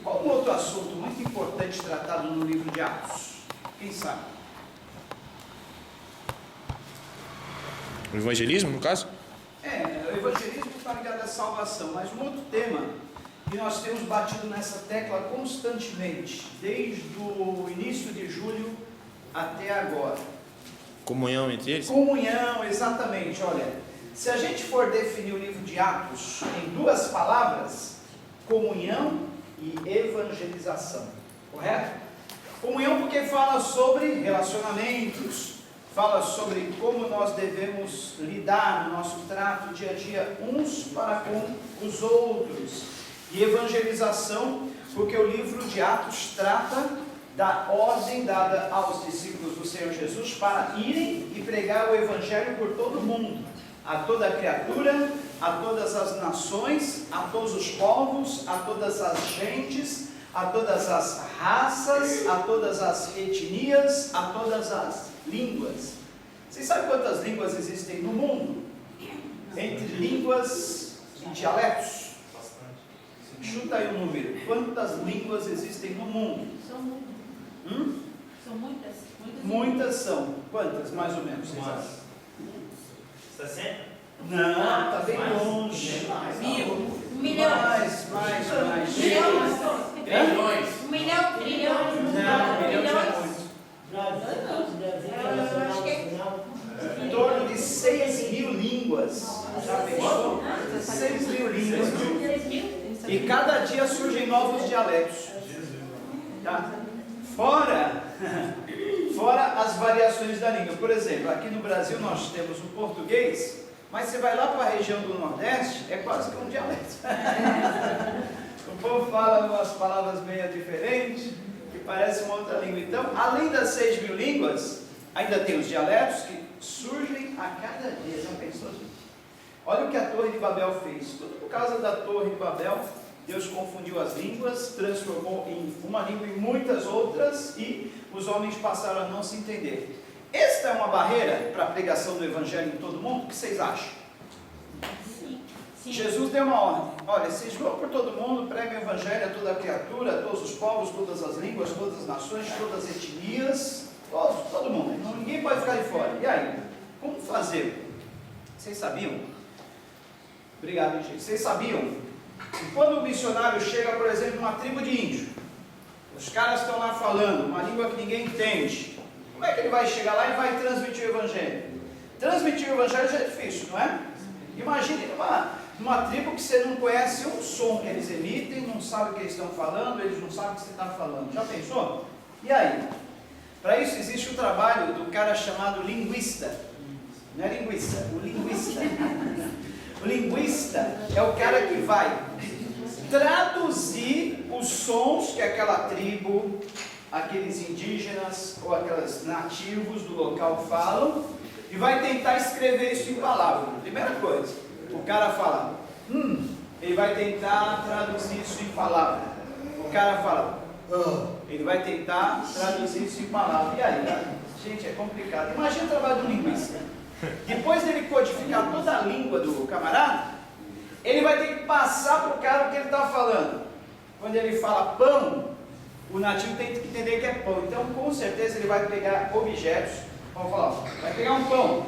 Qual um outro assunto muito importante tratado no livro de Atos? Quem sabe? O evangelismo, no caso? O evangelismo está ligado à salvação, mas um outro tema que nós temos batido nessa tecla constantemente, desde o início de julho até agora. Comunhão entre eles? Comunhão, exatamente. Olha, se a gente for definir o livro de Atos em duas palavras, comunhão e evangelização, correto? Comunhão porque fala sobre relacionamentos, fala sobre como nós devemos lidar no nosso trato dia a dia uns para com os outros. E evangelização porque o livro de Atos trata da ordem dada aos discípulos do Senhor Jesus para irem e pregar o evangelho por todo o mundo, a toda criatura, a todas as nações, a todos os povos, a todas as gentes, a todas as raças, a todas as etnias, a todas as línguas. Vocês sabem quantas línguas existem no mundo? Entre línguas e dialetos? Chuta aí o número. Quantas línguas existem no mundo? São muitas. São muitas. Muitas são. Quantas, mais ou menos? 60? Não, está bem longe. 1 milhão. Mais. Trilhões. 1 milhão, trilhão. Não, 1 milhão já é muito. Em torno de 6 mil línguas. Já pensou? 6 mil línguas. E cada dia surgem novos dialetos. Tá? Fora as variações da língua. Por exemplo, aqui no Brasil nós temos o português, mas você vai lá para a região do Nordeste, é quase que um dialeto. O povo fala umas palavras meio diferentes, que parecem uma outra língua. Então, além das 6 mil línguas, ainda tem os dialetos que surgem a cada dia. Já pensou, gente? Olha o que a Torre de Babel fez. Tudo por causa da Torre de Babel. Deus confundiu as línguas, transformou em uma língua e muitas outras, e os homens passaram a não se entender. Esta é uma barreira para a pregação do Evangelho em todo mundo? O que vocês acham? Sim. Jesus deu uma ordem: olha, vocês vão por todo mundo, pregam o Evangelho a toda criatura, a todos os povos, todas as línguas, todas as nações, todas as etnias, todo mundo, ninguém pode ficar de fora. E aí, como fazer? Vocês sabiam? Obrigado, gente. Vocês sabiam? E quando o missionário chega, por exemplo, numa tribo de índio, os caras estão lá falando uma língua que ninguém entende, como é que ele vai chegar lá e vai transmitir o Evangelho? Transmitir o Evangelho já é difícil, não é? Imagine numa tribo que você não conhece um som que eles emitem, não sabe o que eles estão falando, eles não sabem o que você está falando. Já pensou? E aí? Para isso existe o trabalho do cara chamado linguista. Não é linguista, o linguista. O linguista é o cara que vai traduzir os sons que aquela tribo, aqueles indígenas ou aqueles nativos do local falam, e vai tentar escrever isso em palavras. Primeira coisa, o cara fala, ele vai tentar traduzir isso em palavras. O cara fala, ele vai tentar traduzir isso em palavras. E aí, gente, é complicado. Imagina o trabalho do linguista. Depois dele codificar toda a língua do camarada, ele vai ter que passar para o cara o que ele está falando. Quando ele fala pão, o nativo tem que entender que é pão. Então, com certeza, ele vai pegar objetos. Vamos falar, vai pegar um pão,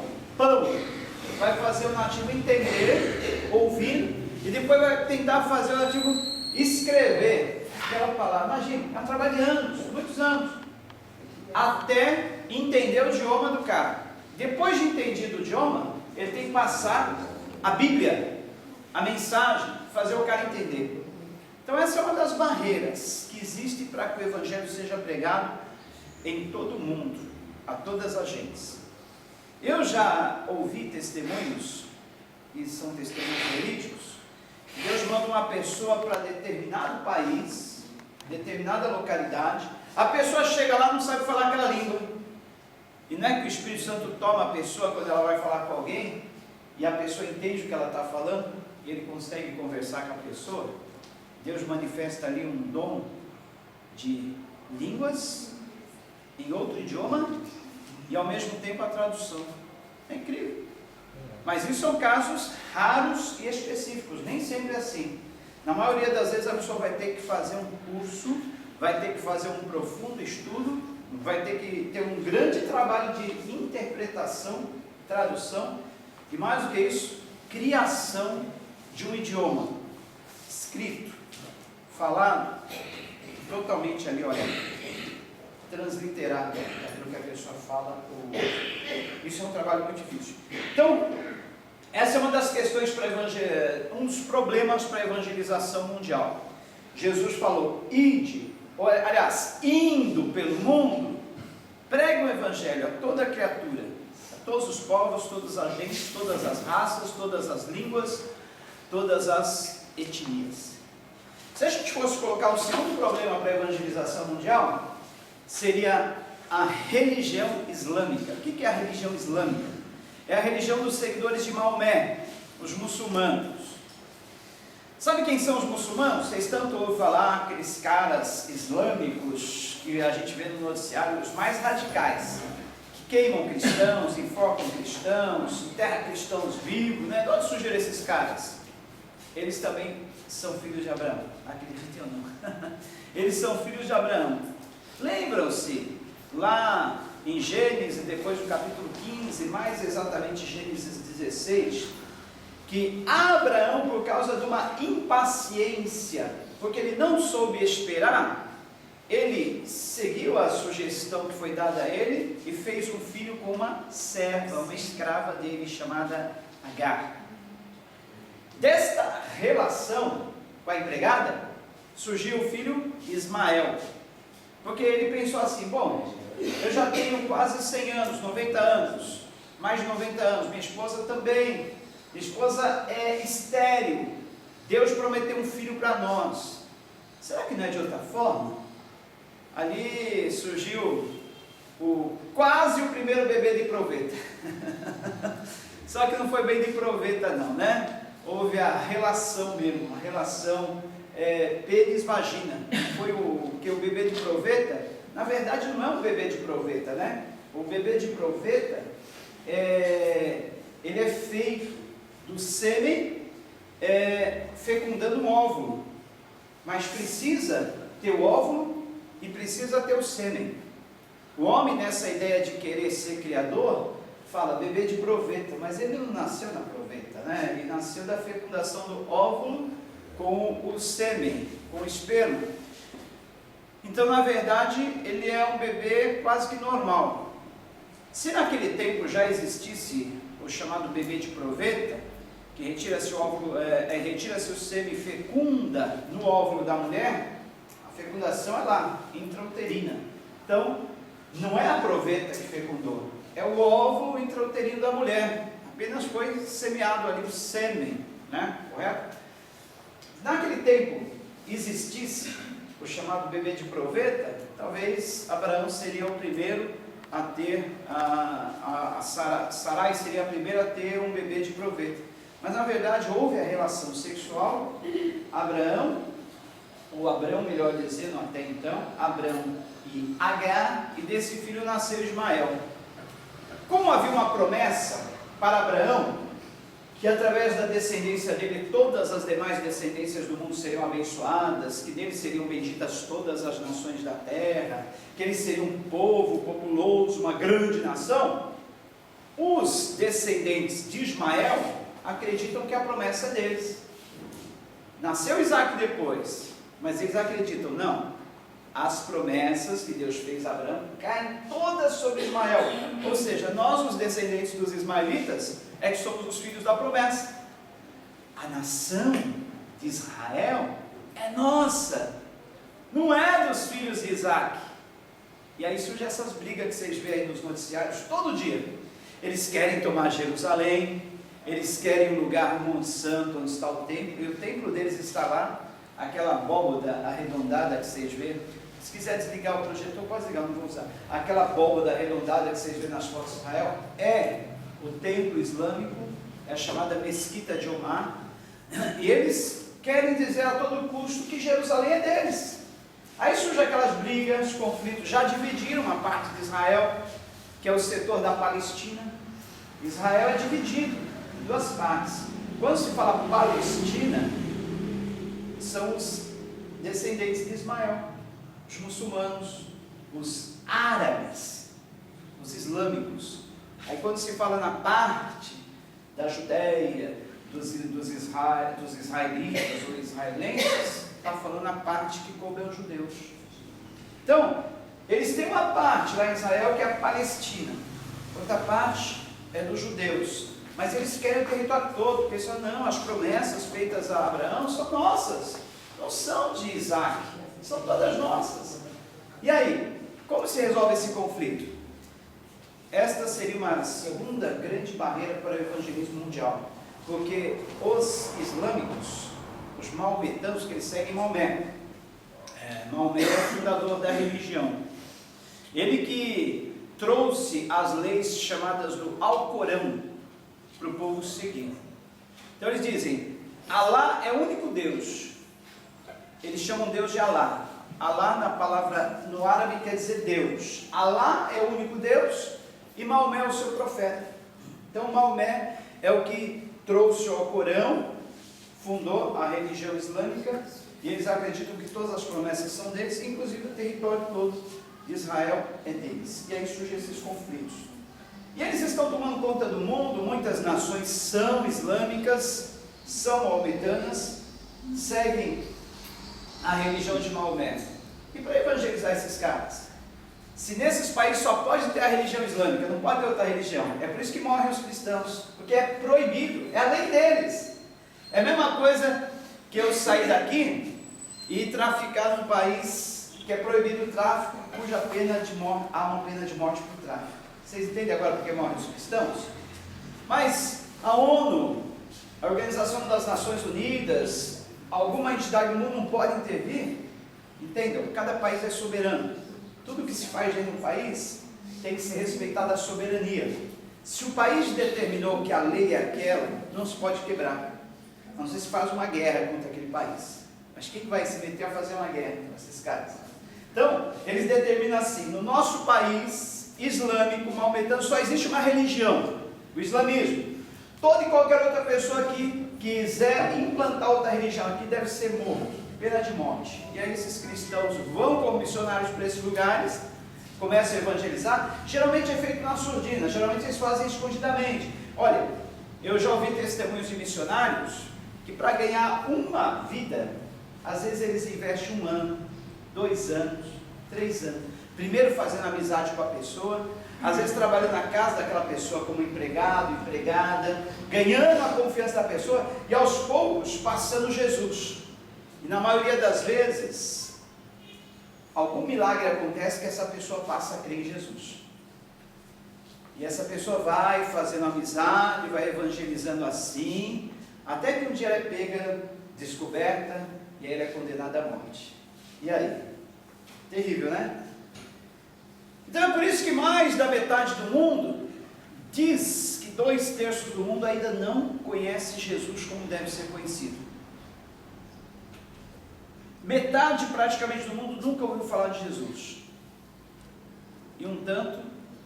vai fazer o nativo entender, ouvir, e depois vai tentar fazer o nativo escrever aquela palavra. Imagina, é um trabalho de anos, muitos anos, até entender o idioma do cara. Depois de entendido o idioma, ele tem que passar a Bíblia, a mensagem, fazer o cara entender. Então essa é uma das barreiras que existe para que o Evangelho seja pregado em todo o mundo, a todas as gentes. Eu já ouvi testemunhos, e são testemunhos verídicos, que Deus manda uma pessoa para determinado país, determinada localidade, a pessoa chega lá e não sabe falar aquela língua. E não é que o Espírito Santo toma a pessoa quando ela vai falar com alguém, e a pessoa entende o que ela está falando, e ele consegue conversar com a pessoa. Deus manifesta ali um dom de línguas em outro idioma, e ao mesmo tempo a tradução. É incrível. Mas isso são casos raros e específicos, nem sempre é assim. Na maioria das vezes a pessoa vai ter que fazer um curso, vai ter que fazer um profundo estudo, vai ter que ter um grande trabalho de interpretação, tradução e mais do que isso, criação de um idioma escrito, falado, totalmente ali, olha, transliterado aquilo que a pessoa fala. Isso é um trabalho muito difícil. Então, essa é uma das questões um dos problemas para a evangelização mundial. Jesus falou, ide, aliás, indo pelo mundo, pregue o evangelho a toda criatura, a todos os povos, todas as gentes, todas as raças, todas as línguas, todas as etnias. Se a gente fosse colocar o segundo problema para a evangelização mundial, seria a religião islâmica. O que é a religião islâmica? É a religião dos seguidores de Maomé, os muçulmanos. Sabe quem são os muçulmanos? Vocês tanto ouvem falar, aqueles caras islâmicos que a gente vê no noticiário, os mais radicais, que queimam cristãos, enforcam cristãos, enterram cristãos vivos, né? De onde surgiram esses caras? Eles também são filhos de Abraão, acreditem ou não. Eles são filhos de Abraão. Lembram-se, lá em Gênesis, depois do capítulo 15, mais exatamente Gênesis 16, que Abraão, por causa de uma impaciência, porque ele não soube esperar, ele seguiu a sugestão que foi dada a ele e fez um filho com uma serva, uma escrava dele, chamada Agar. Desta relação com a empregada, surgiu o filho Ismael, porque ele pensou assim, bom, eu já tenho quase 100 anos, 90 anos, mais de 90 anos, minha esposa também, minha esposa é estéril, Deus prometeu um filho para nós, será que não é de outra forma? Ali surgiu quase o primeiro bebê de proveta, só que não foi bem de proveta não, né? Houve a relação mesmo, uma relação pênis-vagina, foi que o bebê de proveta, na verdade não é um bebê de proveta, né? O bebê de proveta, ele é feito do sêmen fecundando um óvulo, mas precisa ter o óvulo e precisa ter o sêmen. O homem, nessa ideia de querer ser criador, fala bebê de proveta, mas ele não nasceu na proveta, né? Ele nasceu da fecundação do óvulo com o sêmen, com o esperma. Então, na verdade, ele é um bebê quase que normal. Se naquele tempo já existisse o chamado bebê de proveta, que retira-se o óvulo, retira-se o sêmen e fecunda no óvulo da mulher, a fecundação é lá, intrauterina. Então, não é a proveta que fecundou, é o óvulo intrauterino da mulher. Apenas foi semeado ali o sêmen, né? Correto? Naquele tempo existisse o chamado bebê de proveta, talvez Abraão seria o primeiro a ter, Sarai seria a primeira a ter um bebê de proveta. Mas na verdade houve a relação sexual, Abraão, melhor dizendo até então, Abraão e Agar, e desse filho nasceu Ismael. Como havia uma promessa para Abraão, que através da descendência dele, todas as demais descendências do mundo seriam abençoadas, que dele seriam benditas todas as nações da terra, que ele seria um povo populoso, uma grande nação, os descendentes de Ismael acreditam que a promessa é deles. Nasceu Isaac depois, mas eles acreditam, não, as promessas que Deus fez a Abraão caem todas sobre Ismael, ou seja, nós os descendentes dos ismaelitas é que somos os filhos da promessa. A nação de Israel é nossa, não é dos filhos de Isaac. E aí surgem essas brigas que vocês veem aí nos noticiários todo dia. Eles querem tomar Jerusalém, eles querem um lugar no Monte Santo, onde está o templo, e o templo deles está lá, aquela abóboda arredondada que vocês veem. Se quiser desligar o projetor, pode desligar, não vou usar. Aquela abóboda arredondada que vocês veem nas fotos de Israel, é o templo islâmico, é a chamada Mesquita de Omar, e eles querem dizer a todo custo que Jerusalém é deles. Aí surgem aquelas brigas, conflitos, já dividiram uma parte de Israel, que é o setor da Palestina. Israel é dividido em duas partes. Quando se fala Palestina, são os descendentes de Ismael, os muçulmanos, os árabes, os islâmicos. Aí quando se fala na parte da Judéia, dos israelitas ou israelenses, está falando na parte que coube aos judeus. Então, eles têm uma parte lá em Israel que é a Palestina, outra parte é dos judeus, mas eles querem o território todo, porque eles falam, não, as promessas feitas a Abraão são nossas, não são de Isaac, são todas nossas. E aí, como se resolve esse conflito? Esta seria uma segunda grande barreira para o evangelismo mundial, porque os islâmicos, os maometanos, que eles seguem Maomé, Maomé é o fundador da religião, ele que trouxe as leis chamadas do Alcorão para o povo seguir. Então eles dizem, Alá é o único Deus, eles chamam Deus de Alá. Alá na palavra no árabe quer dizer Deus. Alá é o único Deus e Maomé é o seu profeta. Então Maomé é o que trouxe o Alcorão, fundou a religião islâmica, e eles acreditam que todas as promessas são deles, inclusive o território todo de Israel é deles. E aí surgem esses conflitos. E eles estão tomando conta do mundo, muitas nações são islâmicas, são maometanas, seguem a religião de Maomé. E para evangelizar esses caras? Se nesses países só pode ter a religião islâmica, não pode ter outra religião, é por isso que morrem os cristãos, porque é proibido, é a lei deles. É a mesma coisa que eu sair daqui e traficar num país que é proibido o tráfico, cuja pena de morte, há uma pena de morte por tráfico. Vocês entendem agora porque morrem os cristãos? Mas a ONU, a Organização das Nações Unidas, alguma entidade do mundo não pode intervir? Entendam, cada país é soberano. Tudo que se faz dentro do país tem que ser respeitada a soberania. Se o país determinou que a lei é aquela, não se pode quebrar. Não sei se faz uma guerra contra aquele país. Mas quem vai se meter a fazer uma guerra com esses caras? Então, eles determinam assim, no nosso país islâmico, maometano, só existe uma religião, o islamismo. Toda e qualquer outra pessoa que quiser implantar outra religião aqui deve ser morto, pena de morte. E aí esses cristãos vão como missionários para esses lugares, começam a evangelizar, geralmente é feito na surdina, geralmente eles fazem escondidamente. Olha, eu já ouvi testemunhos de missionários que para ganhar uma vida, às vezes eles investem 1 ano, 2 anos, 3 anos, primeiro fazendo amizade com a pessoa, às vezes trabalhando na casa daquela pessoa como empregado, empregada, ganhando a confiança da pessoa e aos poucos passando Jesus. E na maioria das vezes, algum milagre acontece que essa pessoa passa a crer em Jesus. E essa pessoa vai fazendo amizade, vai evangelizando assim, até que um dia ela é pega, descoberta, e aí ela é condenada à morte. E aí? Terrível, né? Então é por isso que mais da metade do mundo diz que 2/3 do mundo ainda não conhece Jesus como deve ser conhecido. Metade praticamente do mundo nunca ouviu falar de Jesus. E um tanto,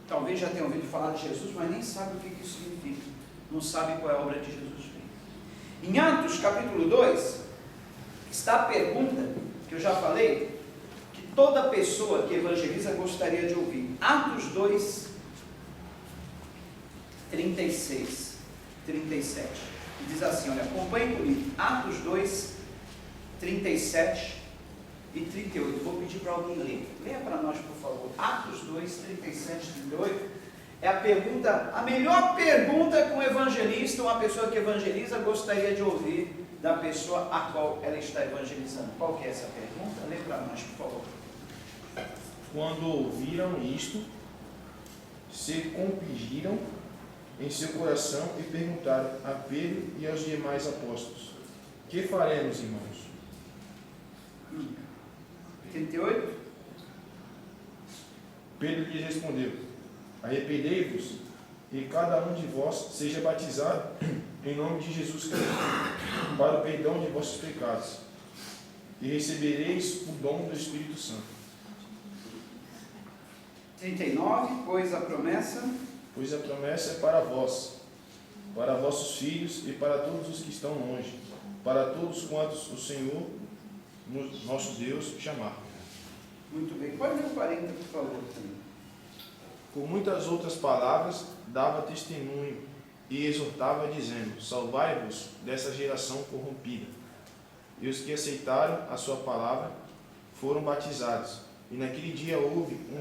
talvez já tenha ouvido falar de Jesus, mas nem sabe o que isso significa. Não sabe qual é a obra de Jesus. Em Atos capítulo 2, está a pergunta que eu já falei, que toda pessoa que evangeliza gostaria de ouvir. Atos 2, 36, 37. E diz assim, olha, acompanhe comigo. Atos 2, 37 e 38. Vou pedir para alguém ler. Leia para nós, por favor. Atos 2, 37 e 38. É a pergunta, a melhor pergunta que um evangelista, uma pessoa que evangeliza, gostaria de ouvir da pessoa a qual ela está evangelizando. Qual que é essa pergunta? Lê para nós, por favor. Quando ouviram isto, se compungiram em seu coração e perguntaram a Pedro e aos demais apóstolos: que faremos, irmãos? 38. Pedro lhes respondeu: arrependei-vos e cada um de vós seja batizado em nome de Jesus Cristo para o perdão de vossos pecados, e recebereis o dom do Espírito Santo. 39. Pois a promessa é para vós, para vossos filhos e para todos os que estão longe, para todos quantos o Senhor nosso Deus chamar. Muito bem. Pode ler o 40, por favor. Com muitas outras palavras, dava testemunho e exortava, dizendo: salvai-vos dessa geração corrompida. E os que aceitaram a sua palavra foram batizados. E naquele dia houve um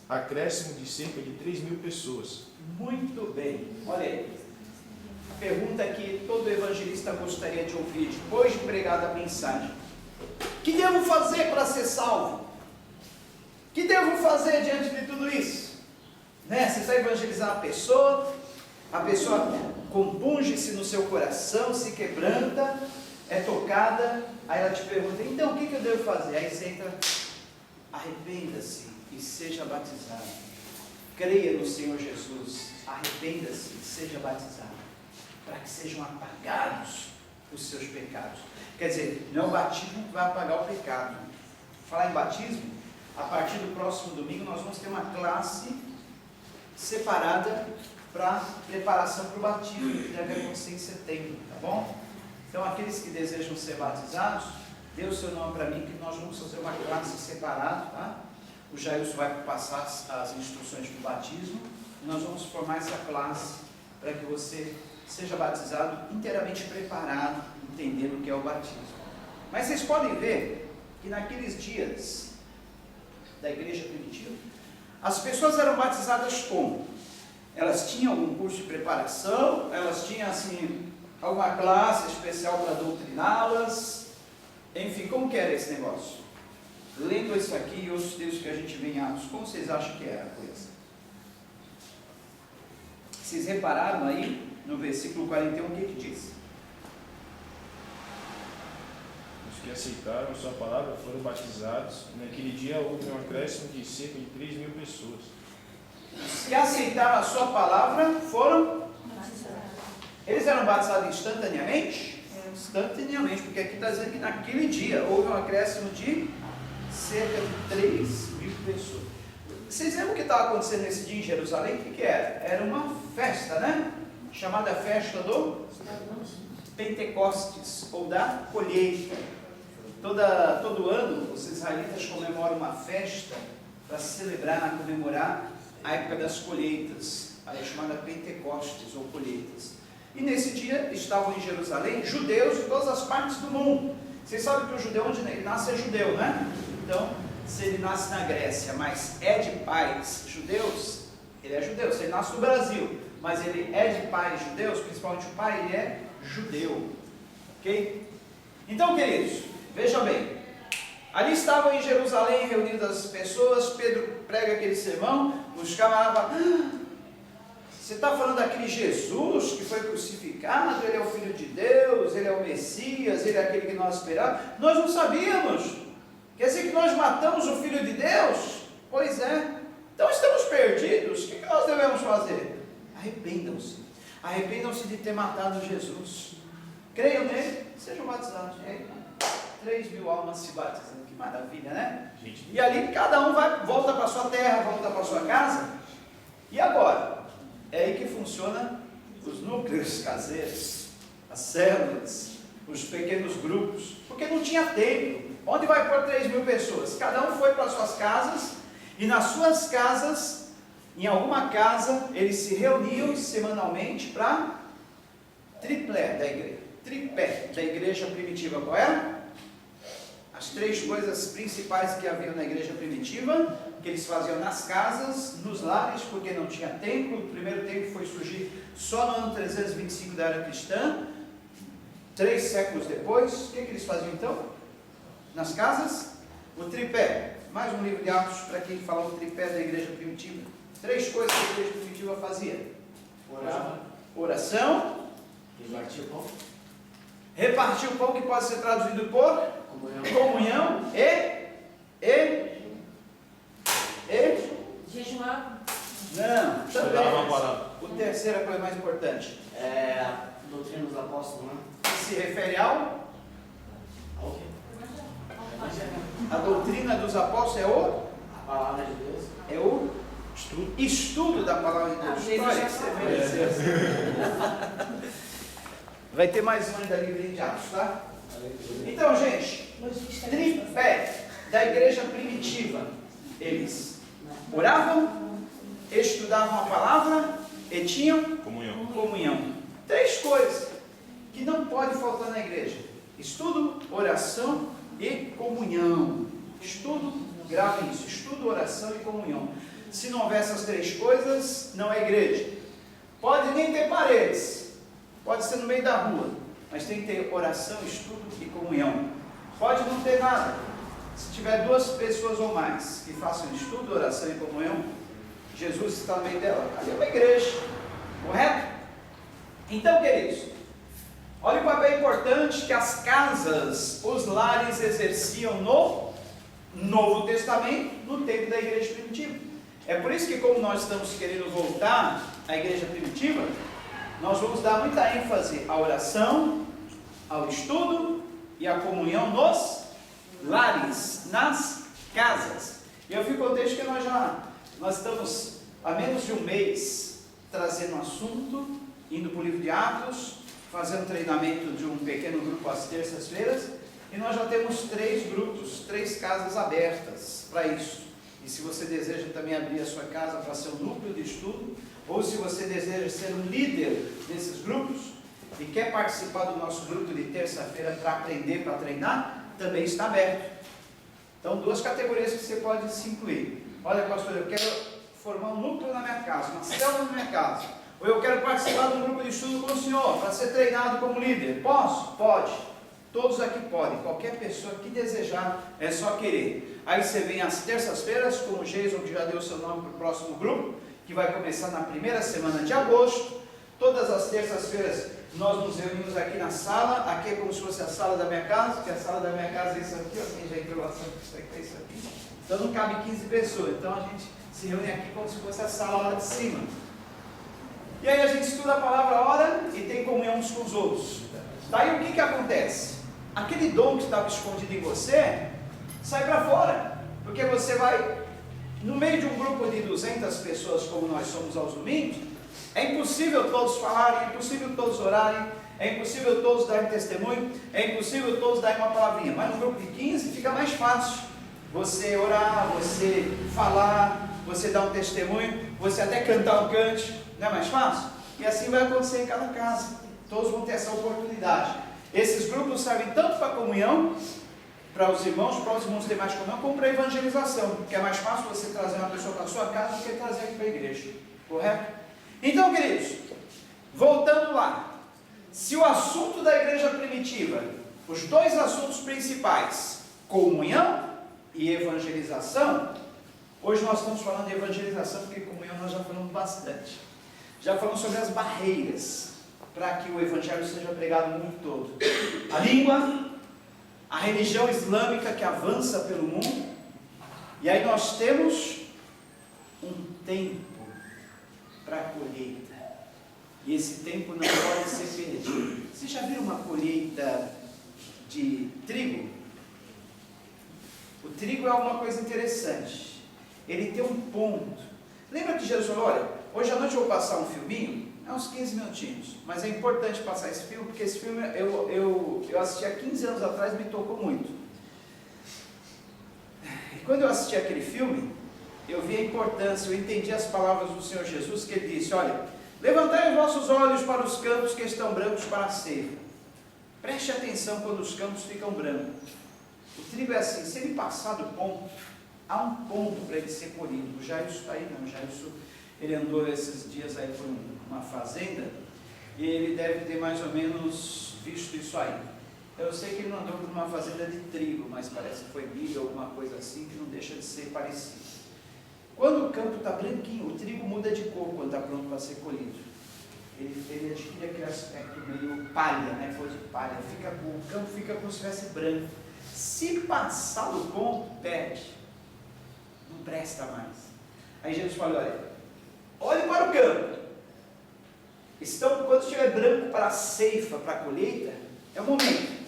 acréscimo de cerca de 3.000 pessoas. Muito bem. Olha aí. Pergunta que todo evangelista gostaria de ouvir depois de pregar a mensagem: o que devo fazer para ser salvo? O que devo fazer diante de tudo isso? Né? Você vai evangelizar a pessoa compunge-se no seu coração, se quebranta, é tocada, aí ela te pergunta: então o que eu devo fazer? Aí você entra: arrependa-se e seja batizado. Creia no Senhor Jesus, arrependa-se e seja batizado, para que sejam apagados os seus pecados. Quer dizer, não é o batismo que vai apagar o pecado. Falar em batismo, a partir do próximo domingo nós vamos ter uma classe separada para preparação para o batismo, que deve acontecer em setembro, tá bom? Então aqueles que desejam ser batizados, dê o seu nome para mim, que nós vamos fazer uma classe separada, tá? O Jailson vai passar as instruções para o batismo, e nós vamos formar essa classe para que você seja batizado inteiramente preparado, entendendo o que é o batismo. Mas vocês podem ver que naqueles dias da igreja primitiva, as pessoas eram batizadas como? Elas tinham algum curso de preparação, elas tinham assim alguma classe especial para doutriná-las, enfim, como que era esse negócio? Lendo isso aqui e outros textos que a gente vê em Atos, como vocês acham que era a coisa? Vocês repararam aí no versículo 41 o que diz? Os que aceitaram a sua palavra foram batizados. E naquele dia houve um acréscimo de cerca de 3.000 pessoas. Os que aceitaram a sua palavra foram? Eles eram batizados instantaneamente? Instantaneamente, porque aqui está dizendo que naquele dia houve um acréscimo de cerca de 3.000 pessoas. Vocês lembram o que estava acontecendo nesse dia em Jerusalém? O que era? Era uma festa, né? Chamada festa do Pentecostes, ou da colheita. Todo ano os israelitas comemoram uma festa para celebrar, comemorar a época das colheitas, aí chamada Pentecostes ou colheitas. E nesse dia estavam em Jerusalém judeus de todas as partes do mundo. Vocês sabem que o judeu, onde ele nasce, é judeu, né? Então, se ele nasce na Grécia, mas é de pais judeus, ele é judeu. Se ele nasce no Brasil, mas ele é de pais judeus, principalmente o pai, ele é judeu. Ok? Então, queridos, vejam bem. Ali estavam em Jerusalém reunidas as pessoas, Pedro prega aquele sermão, os camaradas falam: você está falando daquele Jesus que foi crucificado, ele é o Filho de Deus, ele é o Messias, ele é aquele que nós esperávamos? Nós não sabíamos. Quer dizer que nós matamos o Filho de Deus? Pois é. Então estamos perdidos. O que nós devemos fazer? Arrependam-se. Arrependam-se de ter matado Jesus. Creiam nele, sejam batizados. E aí, 3.000 almas se batizando. Que maravilha, né? E ali cada um volta para a sua terra, volta para a sua casa. E agora? É aí que funciona os núcleos caseiros, as células, os pequenos grupos, porque não tinha templo. Onde vai pôr 3.000 pessoas? Cada um foi para as suas casas, e nas suas casas, em alguma casa, eles se reuniam semanalmente para tripé da igreja primitiva. Qual é? As 3 coisas principais que haviam na igreja primitiva, que eles faziam nas casas, nos lares, porque não tinha templo. O primeiro templo foi surgir só no ano 325 da era cristã, 3 séculos depois. O que eles faziam então? Nas casas, o tripé. Mais um livro de Atos para quem fala o tripé da igreja primitiva. 3 coisas que a igreja primitiva fazia: oração, repartir o pão, que pode ser traduzido por comunhão e jejuar. não, Estudar uma também. palavra. O terceiro é a coisa mais importante. É a doutrina dos apóstolos, né? Que se refere ao a doutrina dos apóstolos A palavra de Deus. é o estudo da palavra de Deus. Olha, você vai ter mais um ainda livre de Atos, tá? Então, gente, tripé da igreja primitiva. Eles oravam, estudavam a palavra e tinham Comunhão. comunhão. 3 coisas que não pode faltar na igreja: estudo, oração e comunhão. Estudo, grave isso: estudo, oração e comunhão. Se não houver essas 3 coisas, não é igreja. Pode nem ter paredes, pode ser no meio da rua, mas tem que ter oração, estudo e comunhão. Pode não ter nada. Se tiver 2 pessoas ou mais que façam estudo, oração e comunhão, Jesus está no meio dela. Ali é uma igreja, correto? Então, queridos, olha o papel importante que as casas, os lares exerciam no Novo Testamento, no tempo da igreja primitiva. É por isso que, como nós estamos querendo voltar à igreja primitiva, nós vamos dar muita ênfase à oração, ao estudo e à comunhão nos lares, nas casas. E eu fico contente que nós estamos há menos de um mês trazendo um assunto, indo para o livro de Atos, fazendo treinamento de um pequeno grupo às terças-feiras, e nós já temos 3 grupos, 3 casas abertas para isso. E se você deseja também abrir a sua casa para ser um núcleo de estudo, ou se você deseja ser um líder desses grupos e quer participar do nosso grupo de terça-feira para aprender, para treinar, também está aberto. Então, 2 categorias que você pode se incluir. Olha, pastor, eu quero formar um núcleo na minha casa, uma célula na minha casa, ou eu quero participar de um grupo de estudo com o senhor para ser treinado como líder. Posso? Pode. Todos aqui podem. Qualquer pessoa que desejar, é só querer. Aí você vem às terças-feiras com o Jason, que já deu seu nome para o próximo grupo, que vai começar na primeira semana de agosto. Todas as terças-feiras nós nos reunimos aqui na sala. Aqui é como se fosse a sala da minha casa, porque a sala da minha casa é isso aqui, ó, quem já entrou lá sabe que isso aqui é isso aqui. Então não cabe 15 pessoas, então a gente se reúne aqui como se fosse a sala lá de cima. E aí a gente estuda a palavra, ora e tem comunhão uns com os outros. Daí o que acontece? Aquele dom que estava escondido em você, sai para fora, porque você vai, no meio de um grupo de 200 pessoas, como nós somos aos domingos, é impossível todos falarem, é impossível todos orarem, é impossível todos darem testemunho, é impossível todos darem uma palavrinha, mas no grupo de 15 fica mais fácil, você orar, você falar, você dar um testemunho, você até cantar um cante, não é mais fácil? E assim vai acontecer em cada casa, todos vão ter essa oportunidade. Esses grupos servem tanto para a comunhão, para os irmãos terem mais comunhão, como para a evangelização, porque é mais fácil você trazer uma pessoa para a sua casa do que trazer aqui para a igreja, correto? Então, queridos, voltando lá, se o assunto da igreja primitiva, os 2 assuntos principais, comunhão e evangelização, hoje nós estamos falando de evangelização, porque comunhão nós já falamos bastante, já falamos sobre as barreiras, para que o evangelho seja pregado no mundo todo. A língua, a religião islâmica que avança pelo mundo, e aí nós temos um tempo para a colheita, e esse tempo não pode ser perdido. Vocês já viram uma colheita de trigo? O trigo é uma coisa interessante, ele tem um ponto. Lembra que Jesus falou, olha, hoje à noite eu vou passar um filminho, é uns 15 minutinhos, mas é importante passar esse filme, porque esse filme eu assisti há 15 anos atrás, me tocou muito. E quando eu assisti aquele filme, eu vi a importância, eu entendi as palavras do Senhor Jesus, que Ele disse, olha, levantai os vossos olhos para os campos que estão brancos para a ceifa. Preste atenção quando os campos ficam brancos. O trigo é assim, se ele passar do ponto, há um ponto para ele ser colhido. O Jairus está aí, não, o Jairus, ele andou esses dias aí por uma fazenda, e ele deve ter mais ou menos visto isso aí. Eu sei que ele não andou por uma fazenda de trigo, mas parece que foi milho ou alguma coisa assim, que não deixa de ser parecido. Quando o campo está branquinho, o trigo muda de cor quando está pronto para ser colhido. Ele adquire aquele aspecto meio palha, né? Cor de palha. O campo fica como se estivesse branco. Se passar do ponto, perde. Não presta mais. Aí Jesus fala, olhe para o campo. Quando estiver branco para a ceifa, para a colheita, é o momento.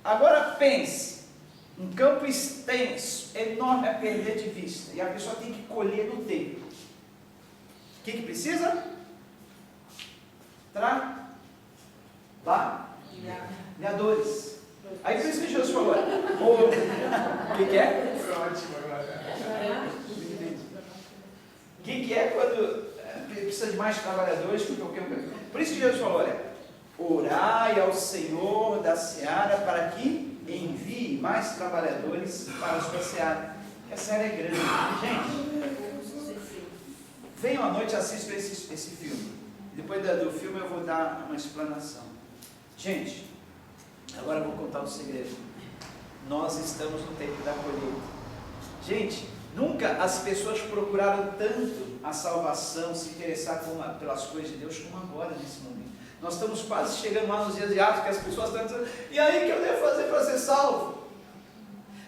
Agora pense, um campo extenso, enorme a perder de vista, e a pessoa tem que colher no tempo. O que precisa? Trabalhadores. Aí por isso que Jesus falou, o que é? O que é quando precisa de mais trabalhadores? Por isso que Jesus falou, olha, orai ao Senhor da seara para que envie mais trabalhadores para a sua seara. Porque a seara é grande. Gente, venham à noite e assistam esse filme. Depois do filme eu vou dar uma explanação. Gente, agora eu vou contar um segredo. Nós estamos no tempo da colheita. Gente, nunca as pessoas procuraram tanto a salvação, se interessar pelas coisas de Deus como agora, nesse momento. Nós estamos quase chegando lá nos dias de Atos, que as pessoas estão dizendo, e aí, o que eu devo fazer para ser salvo?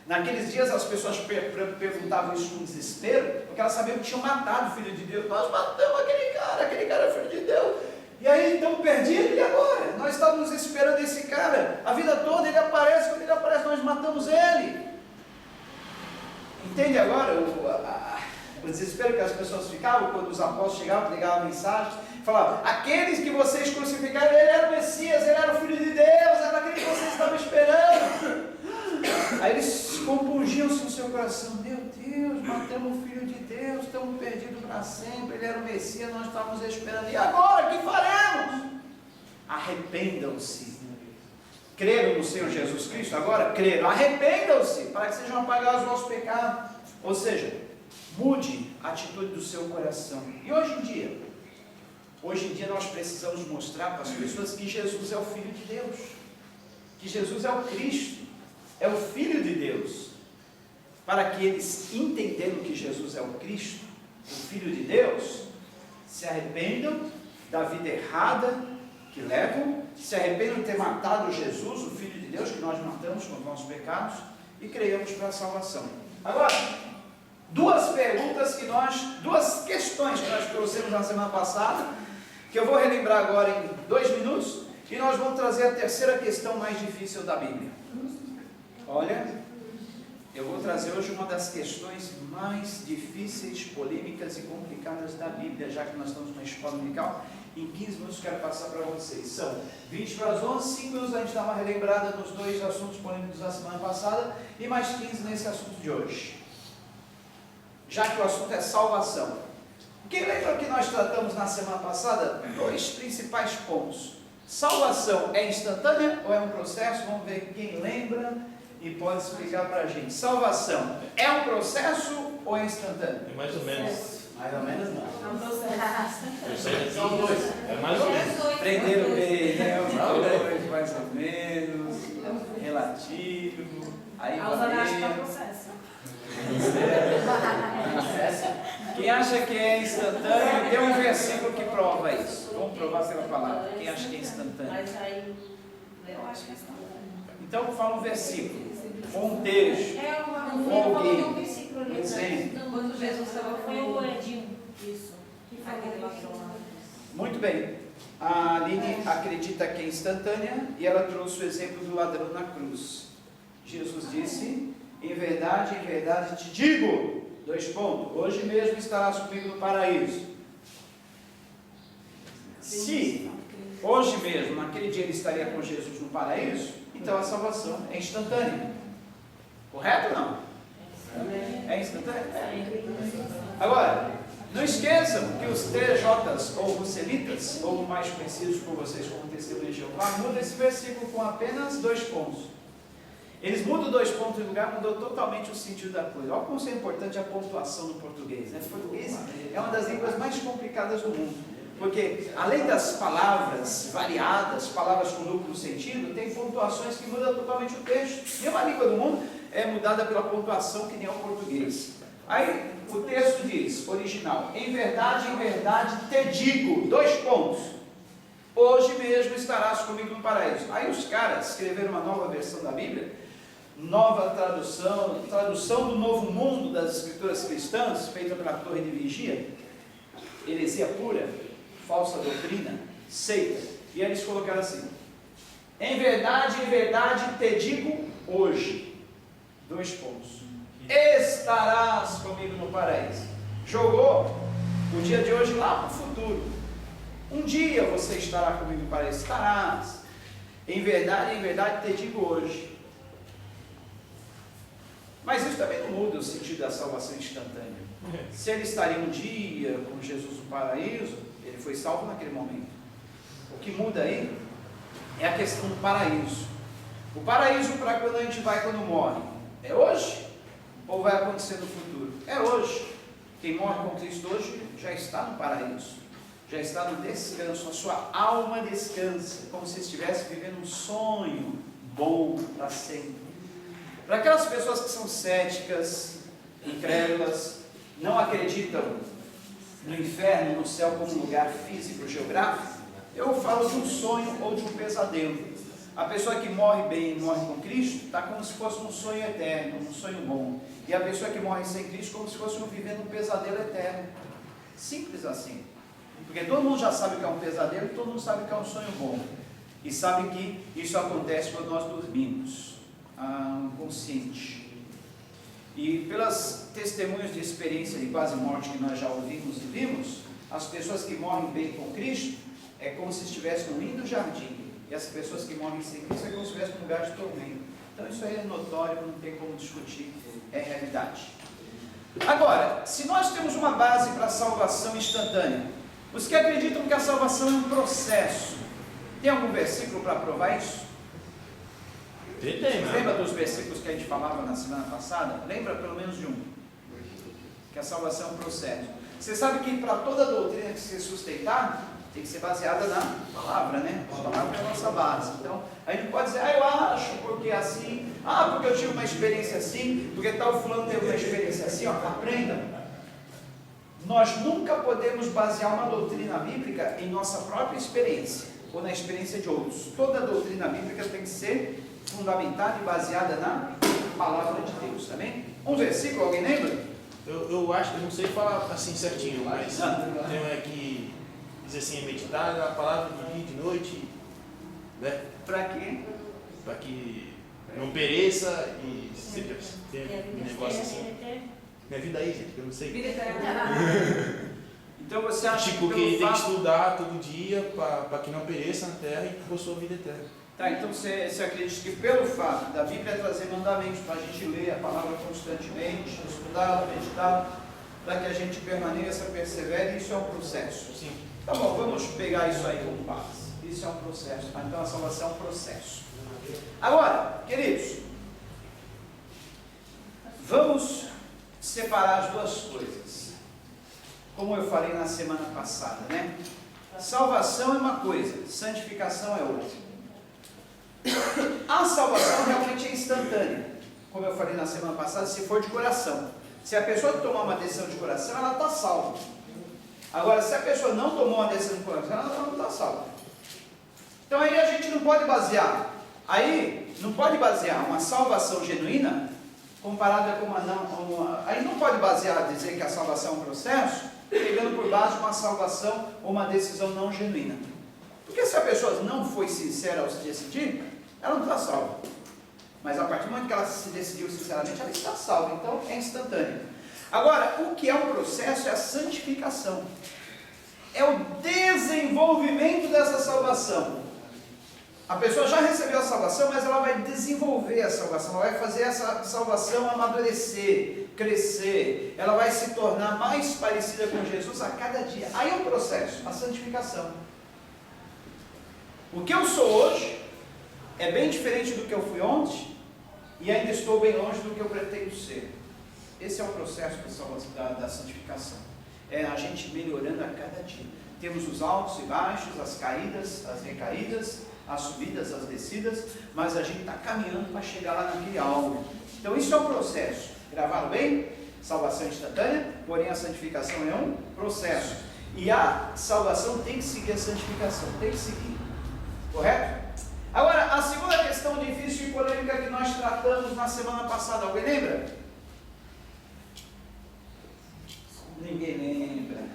Naqueles dias as pessoas perguntavam isso com desespero, porque elas sabiam que tinham matado o Filho de Deus. Nós matamos aquele cara é Filho de Deus. E aí, então, perdido, e agora? Nós estávamos esperando esse cara, a vida toda ele aparece, quando ele aparece nós matamos ele. Entende agora o desespero que as pessoas ficavam quando os apóstolos chegavam, pregavam a mensagem, falavam, aqueles que vocês crucificaram, ele era o Messias, ele era o Filho de Deus, era aquele que vocês estavam esperando. Aí eles compungiam-se no seu coração, meu Deus, matamos o Filho de Deus, estamos perdidos para sempre, ele era o Messias, nós estávamos esperando, e agora, o que faremos? Arrependam-se. Creram no Senhor Jesus Cristo? Agora creram, arrependam-se, para que sejam apagados os vossos pecados. Ou seja, mude a atitude do seu coração. E hoje em dia nós precisamos mostrar para as pessoas que Jesus é o Filho de Deus, que Jesus é o Cristo, é o Filho de Deus, para que eles, entendendo que Jesus é o Cristo, o Filho de Deus, se arrependam da vida errada que levam, se arrependam de ter matado Jesus, o Filho de Deus, que nós matamos com os nossos pecados, e creiamos para a salvação. Agora, duas questões que nós trouxemos na semana passada, que eu vou relembrar agora em 2 minutos, e nós vamos trazer a terceira questão mais difícil da Bíblia. Olha, eu vou trazer hoje uma das questões mais difíceis, polêmicas e complicadas da Bíblia, já que nós estamos numa escola dominical. Em 15 minutos quero passar para vocês. São 20 para as 11, 5 minutos a gente dá uma relembrada nos 2 assuntos polêmicos da semana passada e mais 15 nesse assunto de hoje. Já que o assunto é salvação. Quem lembra que nós tratamos na semana passada? 2 principais pontos. Salvação é instantânea ou é um processo? Vamos ver quem lembra e pode explicar para a gente. Salvação é um processo ou é instantâneo? É mais ou menos. Mais ou menos não. São 2. É mais ou menos. Prenderam bem, né? Os mais ou menos, relativo, aí quem acha que é instantâneo, tem um versículo que prova isso. Vamos provar pela palavra. Quem acha que é instantâneo? Mas aí, eu acho que é instantâneo. Então fala um versículo, um texto, alguém, um exemplo. Quando Jesus estava foi o Edinho. Isso. Aquele ladrão lá. Muito bem. A Aline acredita que é instantânea e ela trouxe o exemplo do ladrão na cruz. Jesus disse, em verdade te digo, 2 pontos, hoje mesmo estarás comigo no paraíso. Se hoje mesmo, naquele dia ele estaria com Jesus no paraíso, então a salvação é instantânea. Correto ou não? É instantânea? Agora, não esqueçam que os TJs ou Russelitas, ou mais conhecidos por vocês como Testemunha de Jeová, mudam esse versículo com apenas 2 pontos. Eles mudam 2 pontos de lugar, mudou totalmente o sentido da coisa. Olha como é importante a pontuação no português. Né? O português é uma das línguas mais complicadas do mundo. Porque, além das palavras variadas, palavras com duplo sentido, tem pontuações que mudam totalmente o texto. Nenhuma língua do mundo é mudada pela pontuação que nem o português. Aí, o texto diz, original, em verdade te digo, 2 pontos. Hoje mesmo estarás comigo no paraíso. Aí os caras escreveram uma nova versão da Bíblia, nova tradução do Novo Mundo das Escrituras Cristãs, feita pela Torre de Vigia, heresia pura, falsa doutrina, seita. E eles colocaram assim, em verdade te digo hoje, 2 pontos, estarás comigo no paraíso. Jogou o dia de hoje lá para o futuro. Um dia você estará comigo no paraíso, estarás. Em verdade, te digo hoje. Mas isso também não muda o sentido da salvação instantânea. Se ele estaria um dia com Jesus no paraíso, ele foi salvo naquele momento. O que muda aí é a questão do paraíso. O paraíso para quando a gente vai quando morre, é hoje? Ou vai acontecer no futuro? É hoje. Quem morre com Cristo hoje já está no paraíso, já está no descanso, a sua alma descansa, como se estivesse vivendo um sonho bom para sempre. Para aquelas pessoas que são céticas, incrédulas, não acreditam no inferno, no céu como um lugar físico, geográfico, eu falo de um sonho ou de um pesadelo. A pessoa que morre bem e morre com Cristo, está como se fosse um sonho eterno, um sonho bom. E a pessoa que morre sem Cristo, como se fosse vivendo um pesadelo eterno. Simples assim. Porque todo mundo já sabe que é um pesadelo, todo mundo sabe que é um sonho bom. E sabe que isso acontece quando nós dormimos, consciente. E pelas testemunhas de experiência de quase morte que nós já ouvimos e vimos, as pessoas que morrem bem com Cristo, é como se estivessem num lindo jardim. E as pessoas que morrem sem Cristo é como se estivessem num lugar de tormento. Então isso aí é notório, não tem como discutir, é realidade. Agora, se nós temos uma base para a salvação instantânea, os que acreditam que a salvação é um processo, tem algum versículo para provar isso? Lembra dos versículos que a gente falava na semana passada? Lembra pelo menos de um, que a salvação é um processo. Você sabe que para toda doutrina que ser sustentada, tem que ser baseada na palavra, né? A palavra é a nossa base. Então, a gente não pode dizer, eu acho, porque é assim, porque eu tive uma experiência assim, porque tal fulano teve uma experiência assim, aprenda. Nós nunca podemos basear uma doutrina bíblica em nossa própria experiência, ou na experiência de outros. Toda doutrina bíblica tem que ser fundamentada e baseada na palavra de Deus, amém? Um versículo, alguém lembra? Eu acho que não sei falar assim certinho, mas tem um que diz assim, meditar na palavra de dia e de noite, né? Para quê? Para que não pereça e sempre tem um negócio assim. Minha vida aí, gente, que eu não sei. Vida eterna. Então você acha tipo, que tem que estudar todo dia para que não pereça na terra e possua a vida eterna. Tá, então você acredita que pelo fato da Bíblia trazer mandamentos para a gente ler a palavra constantemente, estudá-la, meditá-la, para que a gente permaneça, persevere, isso é um processo. Sim. Tá bom, vamos pegar isso aí como base. Isso é um processo, tá? Então a salvação é um processo. Agora, queridos, vamos separar as duas coisas. Como eu falei na semana passada, né? Salvação é uma coisa, santificação é outra. A salvação realmente é instantânea. Como eu falei na semana passada, se for de coração. Se a pessoa tomar uma decisão de coração, ela está salva. Agora, se a pessoa não tomou uma decisão de coração, ela não está salva. Então aí a gente não pode basear. Aí não pode basear uma salvação genuína comparada com uma não. Aí não pode basear, dizer que a salvação é um processo, pegando por base uma salvação ou uma decisão não genuína. Porque se a pessoa não foi sincera ao se decidir, ela não está salva. Mas a partir do momento que ela se decidiu sinceramente, ela está salva. Então é instantâneo. Agora, o que é um processo é a santificação. É o desenvolvimento dessa salvação. A pessoa já recebeu a salvação, mas ela vai desenvolver a salvação. Ela vai fazer essa salvação amadurecer, crescer. Ela vai se tornar mais parecida com Jesus a cada dia. Aí é um processo, a santificação. O que eu sou hoje é bem diferente do que eu fui ontem e ainda estou bem longe do que eu pretendo ser. Esse é o processo da santificação. É a gente melhorando a cada dia. Temos os altos e baixos, as caídas, as recaídas, as subidas, as descidas, mas a gente está caminhando para chegar lá naquele alvo. Então isso é um processo. Gravaram bem? Salvação instantânea, porém a santificação é um processo. E a salvação tem que seguir a santificação, tem que seguir. Correto? Agora, a segunda questão difícil e polêmica que nós tratamos na semana passada, alguém lembra? Ninguém lembra.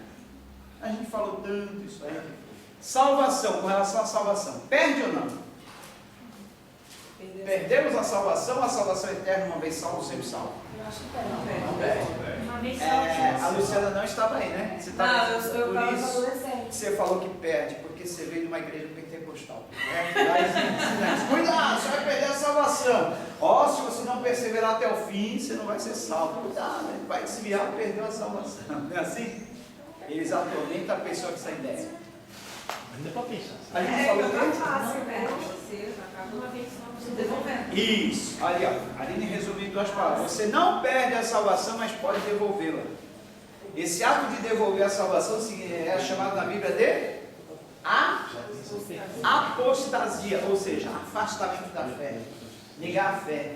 A gente falou tanto isso aí. Salvação, com relação à salvação. Perde ou não? Perdemos a salvação eterna, uma vez salvo, sempre salvo. Eu acho que perde. Não perde. Uma vez salvo, A Luciana não estava aí, né? Você Não, eu estava por isso. adolescente. que você falou que perde? Porque você veio de uma igreja pentecostal. Cuidado, você vai perder a salvação. Ó, se você não perseverar até o fim, você não vai ser salvo. Cuidado, ele vai desviar, perdeu a salvação. Não é assim? Eles atormentam a pessoa com essa ideia. Ainda para pensar. A gente falou Não que... fácil, né? Você acaba Uma vez só. se devolvendo. Isso, ali ó, Aline resumiu em 2 palavras. Você não perde a salvação, mas pode devolvê-la. Esse ato de devolver a salvação é chamado na Bíblia de apostasia, ou seja, afastamento da fé, negar a fé.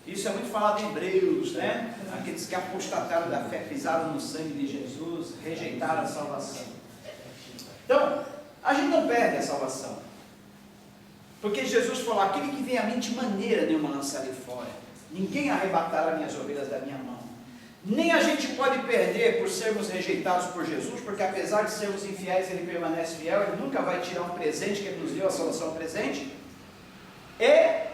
Isso é muito falado em Hebreus, né? Aqueles que apostataram da fé, pisaram no sangue de Jesus, rejeitaram a salvação. Então, a gente não perde a salvação. Porque Jesus falou, aquele que vem a mim de maneira nenhuma lançarei fora. Ninguém arrebatará minhas ovelhas da minha mão. Nem a gente pode perder por sermos rejeitados por Jesus, porque apesar de sermos infiéis, Ele permanece fiel, Ele nunca vai tirar um presente que Ele nos deu, a salvação presente. E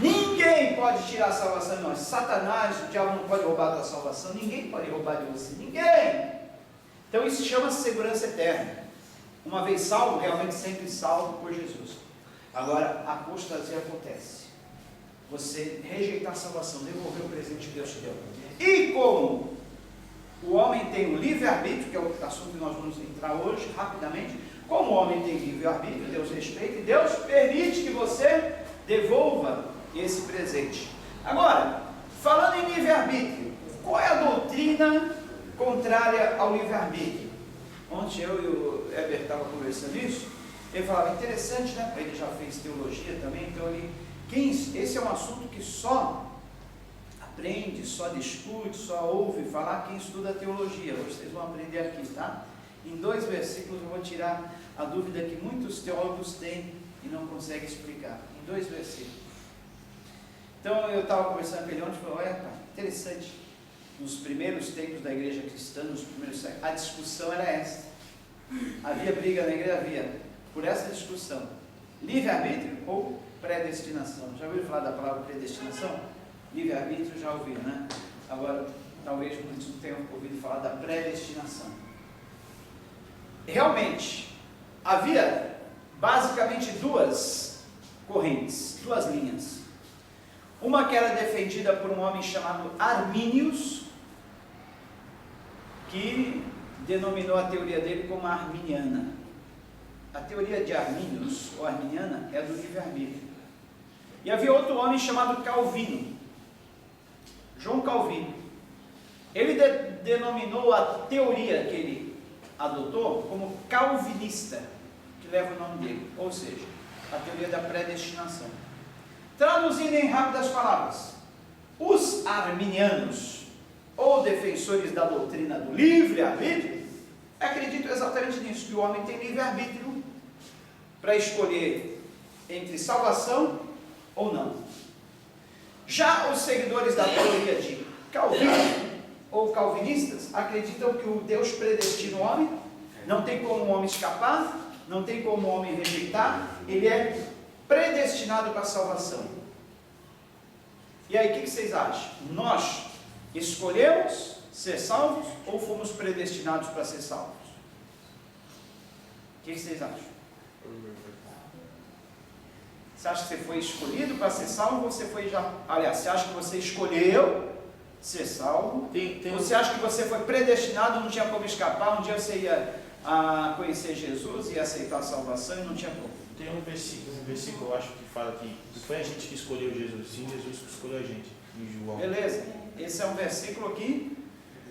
ninguém pode tirar a salvação de nós. Satanás, o diabo não pode roubar a tua salvação, ninguém pode roubar de você, ninguém. Então isso chama-se segurança eterna. Uma vez salvo, realmente sempre salvo por Jesus. Agora, a apostasia acontece. Você rejeitar a salvação, devolver o presente que Deus te deu. E como o homem tem o livre-arbítrio, que é o assunto que nós vamos entrar hoje, rapidamente, como o homem tem livre-arbítrio, Deus respeita e Deus permite que você devolva esse presente. Agora, falando em livre-arbítrio, qual é a doutrina contrária ao livre-arbítrio? Ontem eu e o Heber estavam conversando isso, ele falava, interessante, né? Ele já fez teologia também, então esse é um assunto que só aprende, só discute, só ouve falar quem estuda teologia. Hoje vocês vão aprender aqui, tá? Em 2 versículos eu vou tirar a dúvida que muitos teólogos têm e não conseguem explicar. Em 2 versículos. Então eu estava conversando com ele ontem e falei, olha, pai, interessante. Nos primeiros tempos da igreja cristã, nos primeiros séculos, a discussão era essa. Havia briga na igreja, havia por essa discussão. Livre-arbítrio ou predestinação? Já ouviram falar da palavra predestinação? Livre-arbítrio já ouviram, né? Agora, talvez muitos não tenham ouvido falar da predestinação. Realmente, havia basicamente 2 correntes, 2 linhas. Uma que era defendida por um homem chamado Arminius, que denominou a teoria dele como arminiana. A teoria de Arminius, ou arminiana, é do livre-arbítrio. E havia outro homem chamado Calvino, João Calvino. Ele denominou a teoria que ele adotou como calvinista, que leva o nome dele, ou seja, a teoria da predestinação. Traduzindo em rápidas palavras, os arminianos, ou defensores da doutrina do livre-arbítrio, acreditam exatamente nisso, que o homem tem livre-arbítrio para escolher entre salvação ou não. Já os seguidores da teoria de Calvino, ou calvinistas, acreditam que o Deus predestina o homem, não tem como o homem escapar, não tem como o homem rejeitar, ele é predestinado para a salvação. E aí, o que vocês acham? Nós escolhemos ser salvos ou fomos predestinados para ser salvos? O que vocês acham? Você acha que você foi escolhido para ser salvo ou você foi já... Aliás, você acha que você escolheu ser salvo? Ou você acha que você foi predestinado, não tinha como escapar, um dia você ia conhecer Jesus e aceitar a salvação e não tinha como? Tem um versículo, eu acho, que fala que não foi a gente que escolheu Jesus, sim, Jesus que escolheu a gente, em João. Beleza, esse é um versículo que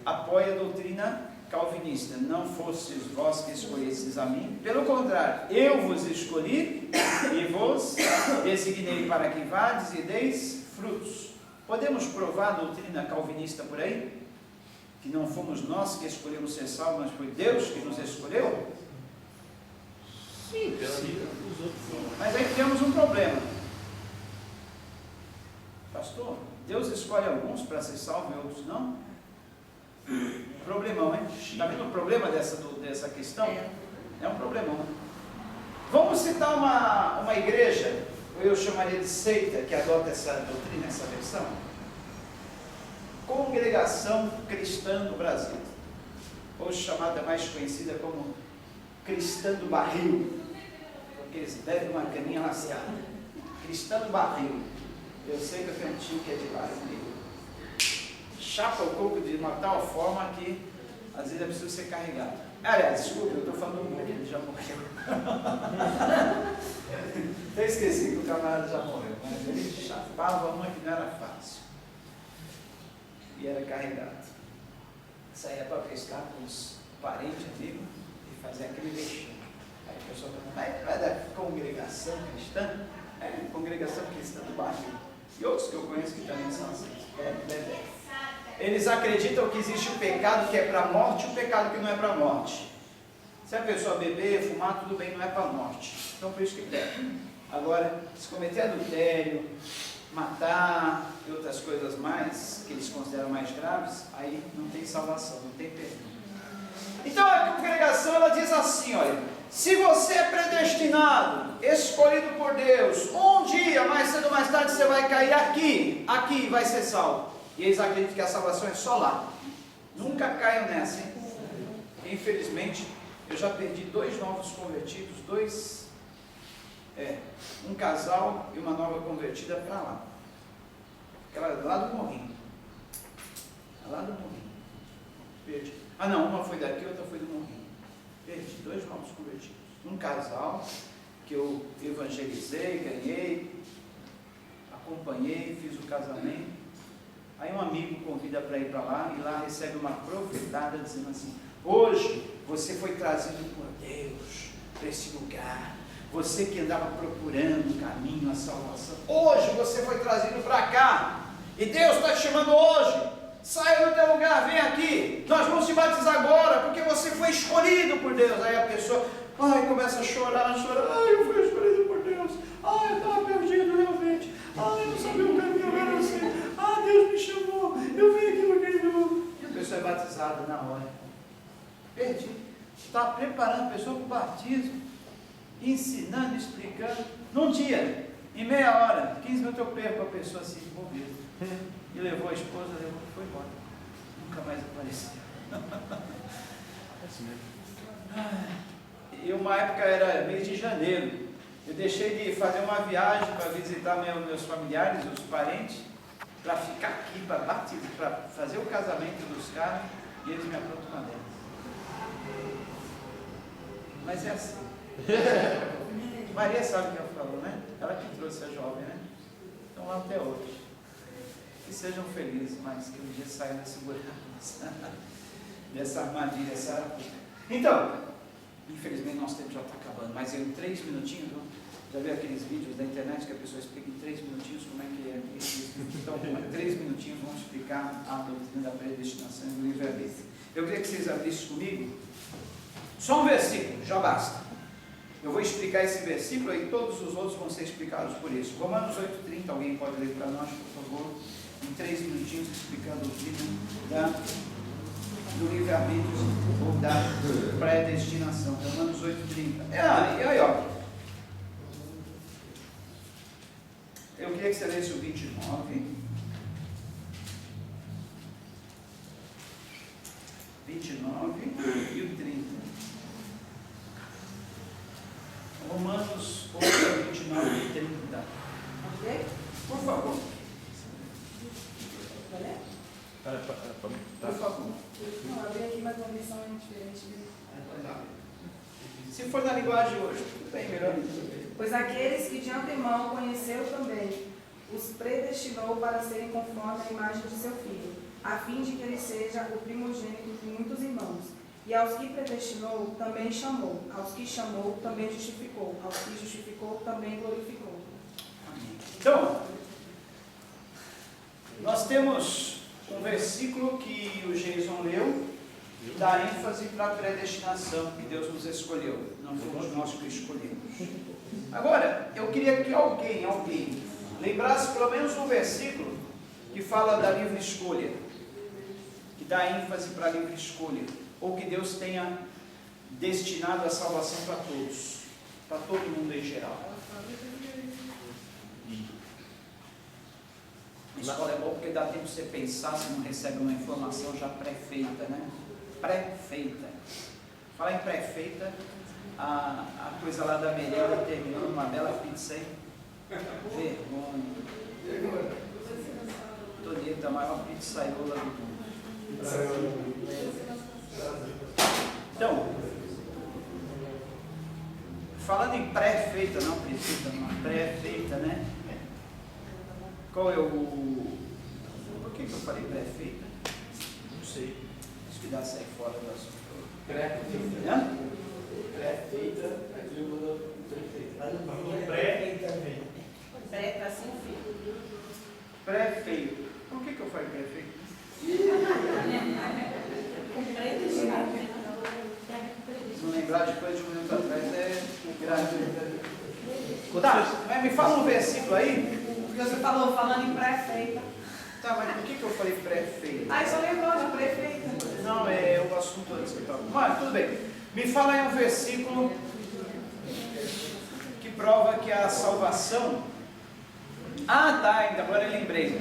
apoia a doutrina calvinista. Não fostes vós que escolhestes a mim, pelo contrário, eu vos escolhi e vos designei para que vades e deis frutos. Podemos provar a doutrina calvinista por aí? Que não fomos nós que escolhemos ser salvos, mas foi Deus que nos escolheu? Sim, pela vida dos outros. Mas aí temos um problema. Pastor, Deus escolhe alguns para ser salvo e outros não? Problemão, hein? Está vendo o problema dessa questão? É um problemão. Vamos citar uma igreja, eu chamaria de seita, que adota essa doutrina, essa versão. Congregação Cristã no Brasil. ou chamada mais conhecida como cristã do barril, porque eles bebem uma caninha lascada. Cristã do barril. Eu sei que eu tenho um tio que é de lá, chapa o coco de uma tal forma que às vezes é preciso ser carregado. Aliás, desculpa, eu estou falando do morro, ele já morreu. Eu esqueci que o camarada já morreu, mas ele chapava uma que não era fácil. E era carregado. Saía para pescar com os parentes, amigos, e fazia aquele vexame. Aí a pessoa fala, vai da congregação cristã? É, congregação cristã do barril. E outros que eu conheço que também são assim. Eles acreditam que existe o pecado que é para a morte e o pecado que não é para a morte. Se a pessoa beber, fumar, tudo bem, não é para a morte. Então por isso que bebe. Agora, se cometer adultério, matar e outras coisas mais, que eles consideram mais graves, aí não tem salvação, não tem perdão. Então a congregação ela diz assim, olha, se você é predestinado, escolhido por Deus, um dia, mais cedo ou mais tarde, você vai cair aqui vai ser salvo. E eles acreditam que a salvação é só lá. Nunca caiam nessa, hein? Infelizmente, eu já perdi 2 novos convertidos, um casal e uma nova convertida para lá. Aquela lá do Morrinho. Lá do Morrinho. Perdi. Ah não, uma foi daqui, outra foi do Morrinho. Perdi 2 novos convertidos. Um casal que eu evangelizei, ganhei, acompanhei, fiz o casamento. Aí um amigo convida para ir para lá e lá recebe uma profetada dizendo assim, hoje você foi trazido por Deus para esse lugar. Você que andava procurando o caminho, a salvação. Hoje você foi trazido para cá. E Deus está te chamando hoje. Saia do teu lugar, vem aqui. Nós vamos te batizar agora, porque você foi escolhido por Deus. Aí a pessoa, começa a chorar. Ai, eu fui escolhido por Deus. Ai, eu estava perdido realmente. Ai, eu não sabia o caminho, agora eu sei. Deus me chamou. Eu vim aqui porque Ele me chamou. E a pessoa é batizada na hora. Perdi. Está preparando a pessoa para o batismo. Ensinando, explicando. Num dia, em meia hora, 15 minutos eu perco a pessoa assim, envolvida. E levou a esposa, levou e foi embora. Nunca mais apareceu. E uma época era mês de janeiro. Eu deixei de fazer uma viagem para visitar meus familiares, os parentes, para ficar aqui, para batizar, para fazer o casamento dos caras, e eles me aprontam uma delas. Mas é assim. Maria sabe o que ela falou, né? Ela que trouxe a jovem, né? Então lá até hoje. Que sejam felizes, mas que um dia saiam da segurança, dessa armadilha, sabe? Então, infelizmente nosso tempo já está acabando, mas em 3 minutinhos, já viu aqueles vídeos da internet que a pessoa explica em 3 minutinhos como é que é isso? Então, em 3 minutinhos vamos explicar a doutrina da predestinação e do livre-arbítrio. Eu queria que vocês abrissem comigo só um versículo, já basta. Eu vou explicar esse versículo e todos os outros vão ser explicados por isso. Romanos 8,30, alguém pode ler para nós, por favor, em 3 minutinhos, explicando a doutrina do livre-arbítrio ou da predestinação. Romanos 8,30. E aí, ó. Eu queria que você lesse o 29. 29 e o 30. Romanos 8, 29 e 30. Ok? Por favor. Vai ler? Por favor. Não, abri aqui, mas uma versão diferente. Se for na linguagem hoje, tudo bem, melhor. Pois aqueles que de antemão conheceu também, os predestinou para serem conforme a imagem de seu filho, a fim de que ele seja o primogênito de muitos irmãos. E aos que predestinou, também chamou. Aos que chamou, também justificou. Aos que justificou, também glorificou. Então, nós temos um versículo que o Jason leu, que dá ênfase para a predestinação, que Deus nos escolheu. Não fomos nós que escolhemos. Agora, eu queria que alguém lembrasse pelo menos um versículo que fala da livre escolha, que dá ênfase para a livre escolha, ou que Deus tenha destinado a salvação para todos, para todo mundo em geral. A escola é bom porque dá tempo de você pensar, você não recebe uma informação já pré-feita, né? pré-feita. Falar em pré-feita, a coisa lá da Merenda terminou numa bela pizza, hein? Vergonha. Toneta, a maior pizzaiola do mundo. Então, falando em pré-feita, não prefeita, uma pré-feita, né? Qual é o... Por que eu falei pré-feita? Não sei. Acho que dá sair fora do assunto. Pré-feita. Hã? Pré-feita, aquilo do prefeito. Pré-feita. Pré para sem filho. Pré-feito. Por que eu falei pré-feito? Não lembrar de coisa de um minuto atrás é grave. Tá, mas me fala um versículo aí. Porque você falou falando em pré-feita. Tá, mas por que eu falei pré-feito? Aí só lembrou de pré-feita. Não, é o assunto antes que estava. Mas tudo bem. Me fala aí um versículo que prova que a salvação. Ah, tá, agora eu lembrei.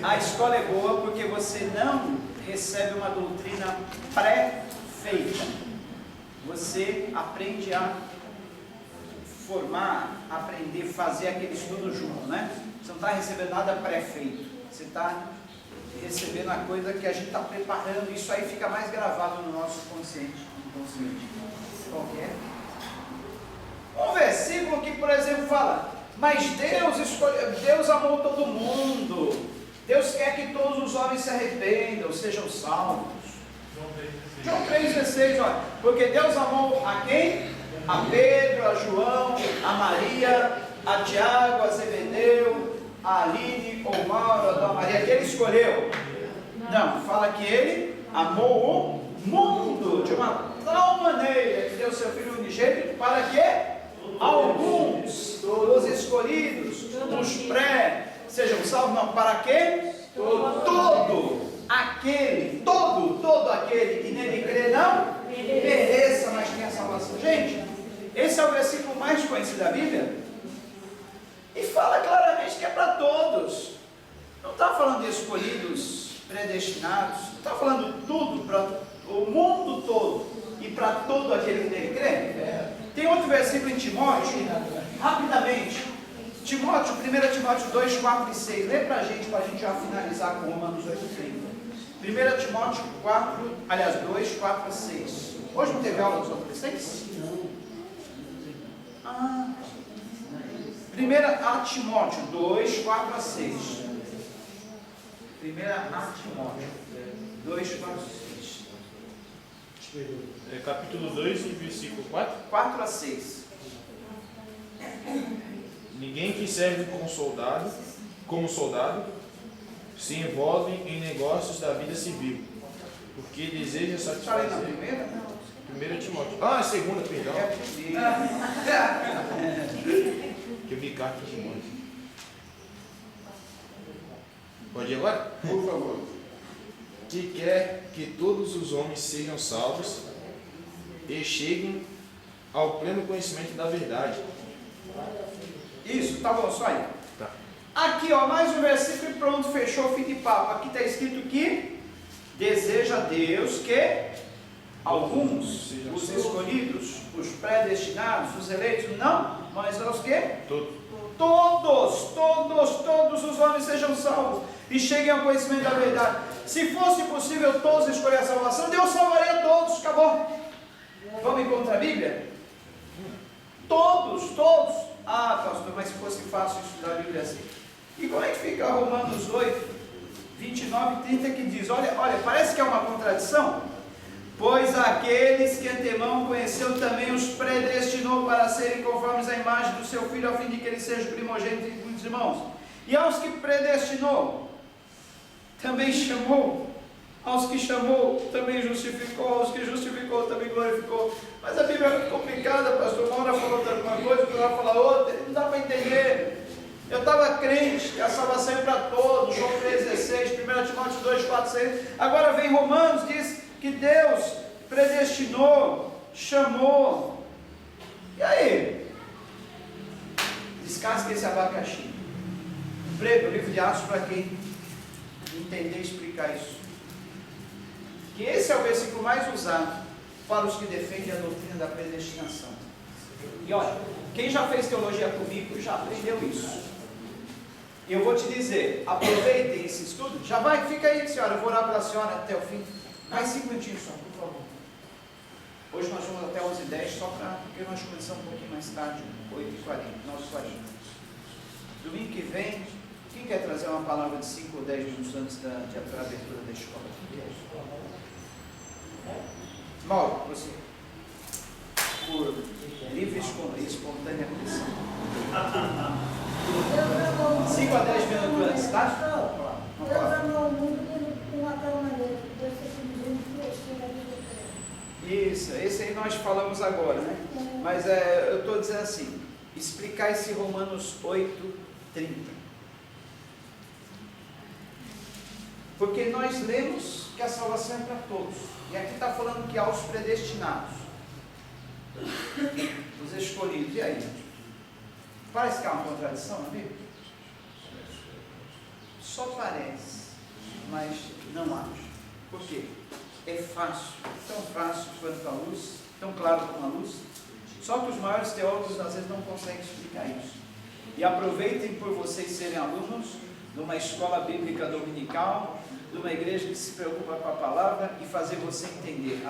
A escola é boa porque você não recebe uma doutrina pré-feita. Você aprende a formar, aprender, fazer aquele estudo junto, né? Você não está recebendo nada pré-feito. Você está recebendo a coisa que a gente está preparando. Isso aí fica mais gravado no nosso consciente. Inconsciente. Qual que é? Um versículo que, por exemplo, fala: mas Deus amou todo mundo. Deus quer que todos os homens se arrependam, sejam salvos. João 3,16, olha. Porque Deus amou a quem? A Pedro, a João, a Maria, a Tiago, a Zebedeu, a Aline, ou Mauro, a Dona Maria, que ele escolheu. Não, fala que ele amou o mundo de uma tal maneira que deu seu Filho unigênito para que alguns, os escolhidos, os pré, sejam salvos. Não, para que todo aquele que nele crê não pereça, mas tenha salvação. Gente, esse é o versículo mais conhecido da Bíblia e fala claramente que é para todos. Não está falando de escolhidos, predestinados, não está falando tudo, para o mundo todo e para todo aquele que nele crê. Tem outro versículo em Timóteo, rapidamente. Timóteo, 1 Timóteo 2, 4 e 6. Lê para a gente já finalizar com Romanos 8, 30. 1 Timóteo 2, 4 a 6. Hoje não teve aula dos adolescentes? Ah. 1 Timóteo 2, 4 a 6. 1 Timóteo 2, 4 a 6. Capítulo 2, versículo 4. 4 a 6. Ninguém que serve como soldado, se envolve em negócios da vida civil, porque deseja Falei na satisfazer. primeira? 1 Timóteo. Ah, segunda, perdão. É a primeira. Que eu vi carta de Timóteo. Pode ir agora? Por favor. Que quer que todos os homens sejam salvos e cheguem ao pleno conhecimento da verdade. Isso, tá bom, só aí. Tá. Aqui, ó, mais um versículo e pronto, fechou o fim de papo. Aqui está escrito que deseja Deus que alguns, os escolhidos, os predestinados, os eleitos, não, mas os que? Todos os homens sejam salvos e cheguem ao conhecimento da verdade. Se fosse possível todos escolher a salvação, Deus salvaria todos, acabou. Vamos encontrar a Bíblia? Todos. Ah, pastor, mas se fosse fácil estudar a Bíblia assim. E como é que fica Romanos 8, 29 e 30 que diz, olha, parece que é uma contradição. Pois aqueles que antemão conheceu também os predestinou para serem conformes à imagem do seu Filho, a fim de que ele seja o primogênito entre muitos irmãos. E aos que predestinou, também chamou. Aos que chamou, também justificou. Aos que justificou, também glorificou. Mas a Bíblia é muito complicada, pastor. Uma hora fala uma coisa, outra hora fala outra. Não dá para entender. Eu estava crente que a salvação é para todos. João 3,16, 1 Timóteo 2, 4, 6. Agora vem Romanos, diz que Deus predestinou, chamou. E aí? Descasca esse abacaxi. Emprego, livro de aço para quem entender e explicar isso. que esse é o versículo mais usado para os que defendem a doutrina da predestinação. E olha, quem já fez teologia comigo já aprendeu isso. E eu vou te dizer, aproveitem esse estudo. Já vai, fica aí, senhora, eu vou orar pela senhora até o fim. Mais 5 minutinhos só, por favor. Hoje nós vamos até 11h10, porque nós começamos um pouquinho mais tarde, 8h40, 9h40. Domingo que vem, quem quer trazer uma palavra de 5 ou 10 minutos antes da abertura da escola? Mauro, você. Por livre e espontânea pressão. 5 a 10 minutos antes, tá? Deus amou o mundo de uma tal maneira que Deus fez um mundo. Isso, esse aí nós falamos agora, né? Mas eu estou dizendo assim, explicar esse Romanos 8:30. Porque nós lemos que a salvação é para todos. E aqui está falando que há os predestinados, os escolhidos. E aí? Parece que há uma contradição na Bíblia? Só parece, mas não acho. Por quê? É fácil, tão fácil quanto a luz, tão claro como a luz. Só que os maiores teólogos às vezes não conseguem explicar isso. E aproveitem por vocês serem alunos de uma escola bíblica dominical, de uma igreja que se preocupa com a palavra e fazer você entender.